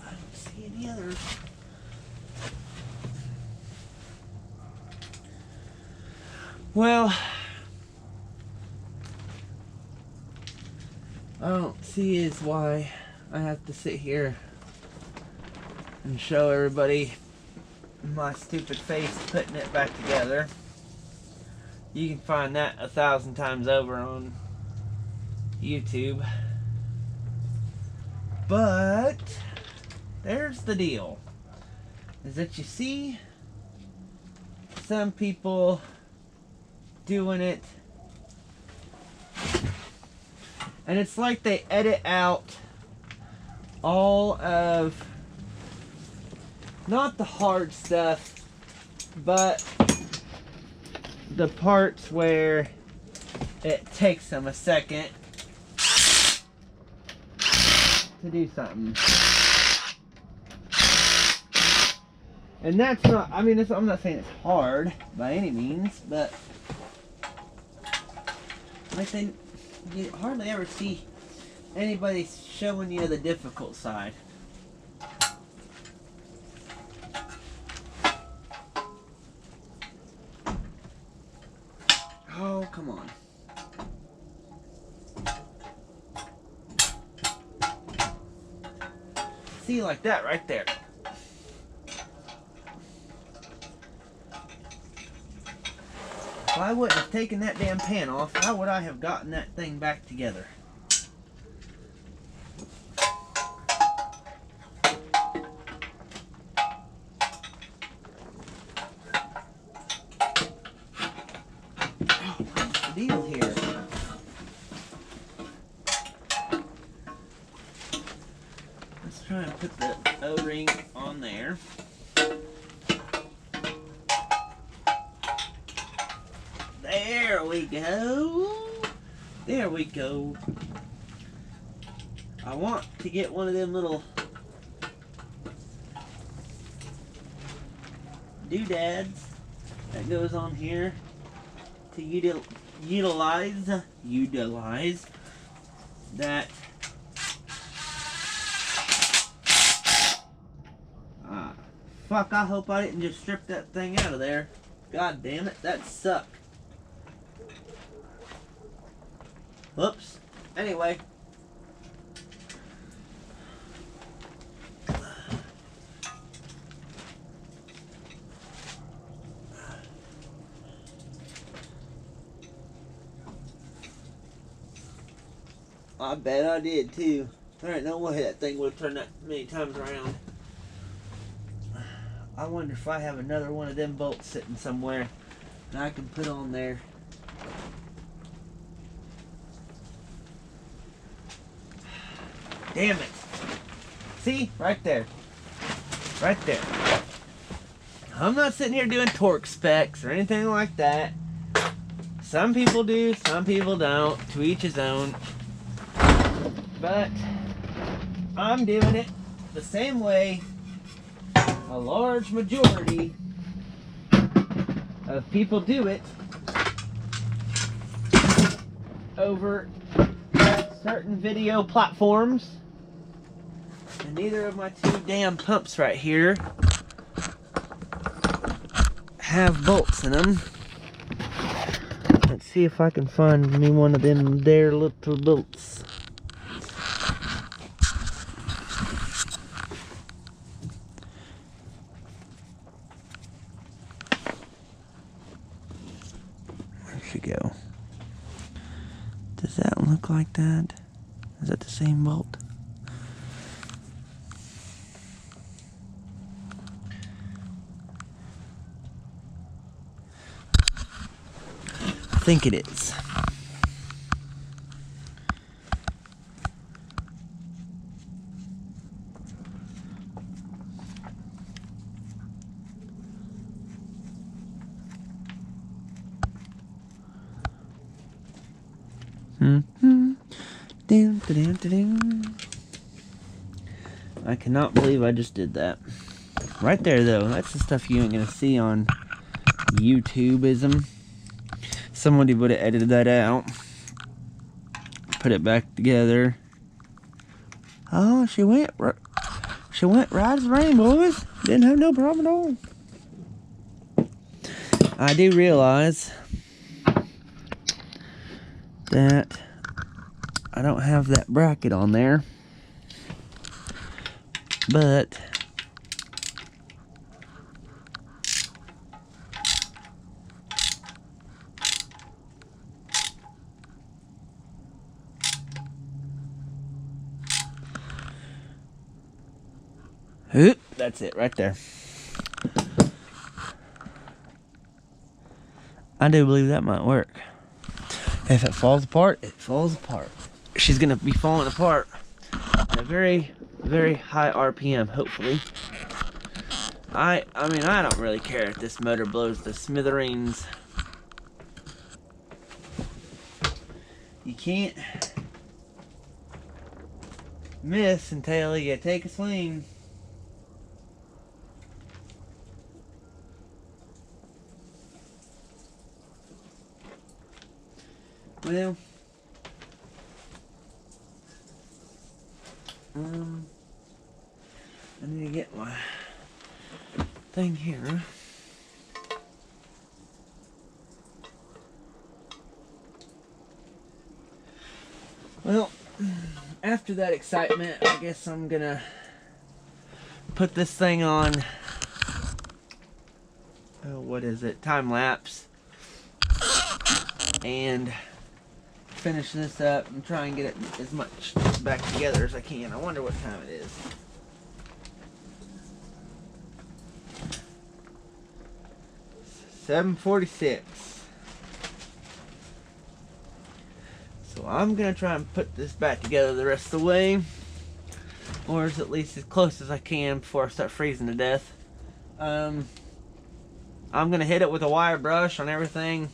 I don't see any others. Well, I don't see is why I have to sit here and show everybody my stupid face putting it back together. You can find that 1,000 times over on YouTube. But there's the deal, is that you see some people doing it, and it's like they edit out all of, not the hard stuff, but the parts where it takes them a second to do something. And that's not, I mean, I'm not saying it's hard by any means, but like you hardly ever see anybody showing you the difficult side. Oh, come on. See, like that right there. If I wouldn't have taken that damn pan off, how would I have gotten that thing back together? Oh, what's the deal here? Let's try and put the O-ring on there. There we go. There we go. I want to get one of them little doodads that goes on here to utilize that. Fuck, I hope I didn't just strip that thing out of there. God damn it, that sucked. Whoops. Anyway. I bet I did too. There ain't no way that thing would have turned that many times around. I wonder if I have another one of them bolts sitting somewhere that I can put on there. Damn it. See? Right there. Right there. I'm not sitting here doing torque specs or anything like that. Some people do, some people don't. To each his own. But I'm doing it the same way a large majority of people do it over certain video platforms. And neither of my two damn pumps right here have bolts in them. Let's see if I can find me one of them there little bolts. Where'd she go? Does that look like that? Is that the same bolt? I think it is. I cannot believe I just did that. Right there, though. That's the stuff you ain't gonna see on YouTubeism. Somebody would have edited that out. put it back together. Oh, she went right as rain, boys. Didn't have no problem at all. I do realize that I don't have that bracket on there, but oop, that's it right there. I do believe that might work. If it falls apart, it falls apart. She's gonna be falling apart at a very, very high RPM, hopefully. I mean, I don't really care if this motor blows to smithereens. You can't miss until you take a swing. Well, I need to get my thing here. Well, after that excitement, I guess I'm gonna put this thing on, what is it, time lapse, and finish this up and try and get it as much back together as I can. I wonder what time it is. $7:46. So I'm gonna try and put this back together the rest of the way, or at least as close as I can before I start freezing to death. I'm gonna hit it with a wire brush on everything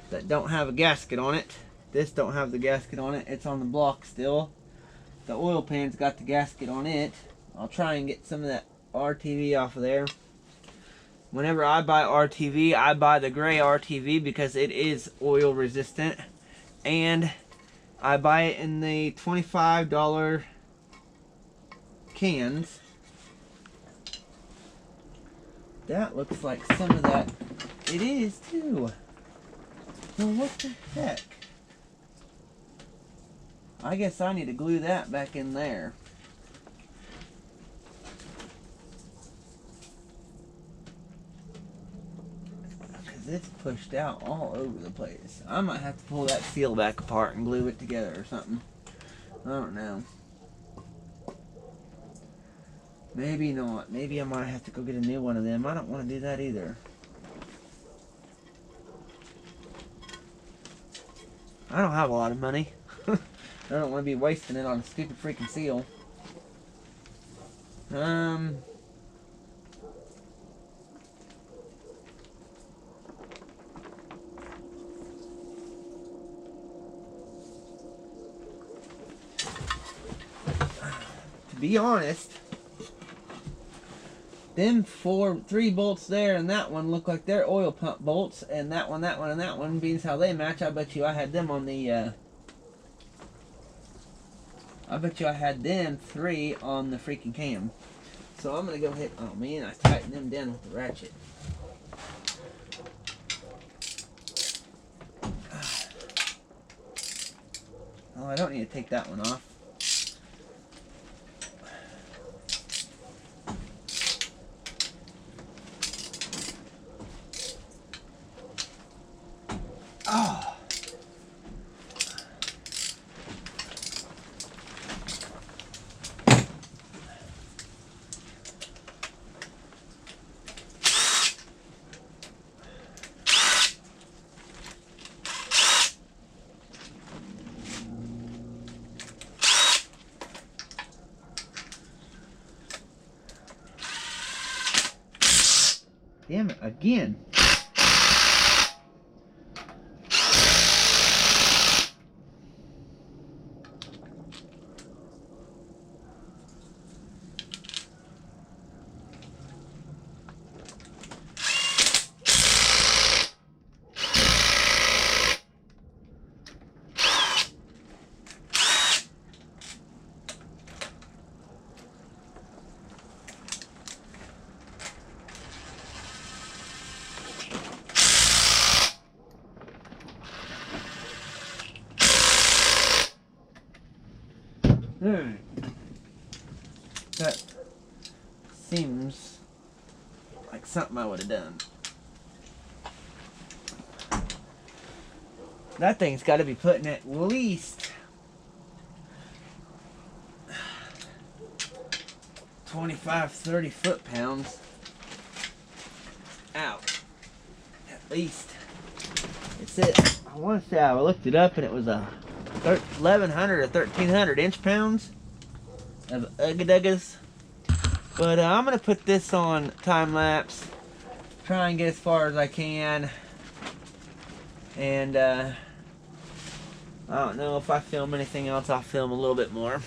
that don't have a gasket on it. This don't have the gasket on it. It's on the block still. The oil pan's got the gasket on it. I'll try and get some of that RTV off of there. Whenever I buy RTV, I buy the gray RTV because it is oil resistant. And I buy it in the $25 cans. That looks like some of that. It is too. Well, what the heck? I guess I need to glue that back in there. Because it's pushed out all over the place. I might have to pull that seal back apart and glue it together or something. I don't know. Maybe not. Maybe I might have to go get a new one of them. I don't want to do that either. I don't have a lot of money. I don't want to be wasting it on a stupid freaking seal. To be honest, them three bolts there and that one look like they're oil pump bolts, and that one, and that one, being how they match, I bet you I had them on the I bet you I had them three on the freaking cam. So I'm gonna go ahead. Oh man, I tightened them down with the ratchet. Oh, I don't need to take that one off. Oh. Damn it, again. That seems like something I would have done. That thing's got to be putting at least 25, 30 foot-pounds out. At least. It's it. I want to say I looked it up and it was a 1,100 or 1,300 inch-pounds of Ugga-Duggas. But I'm going to put this on time-lapse. Try and get as far as I can. And I don't know if I film anything else, I'll film a little bit more.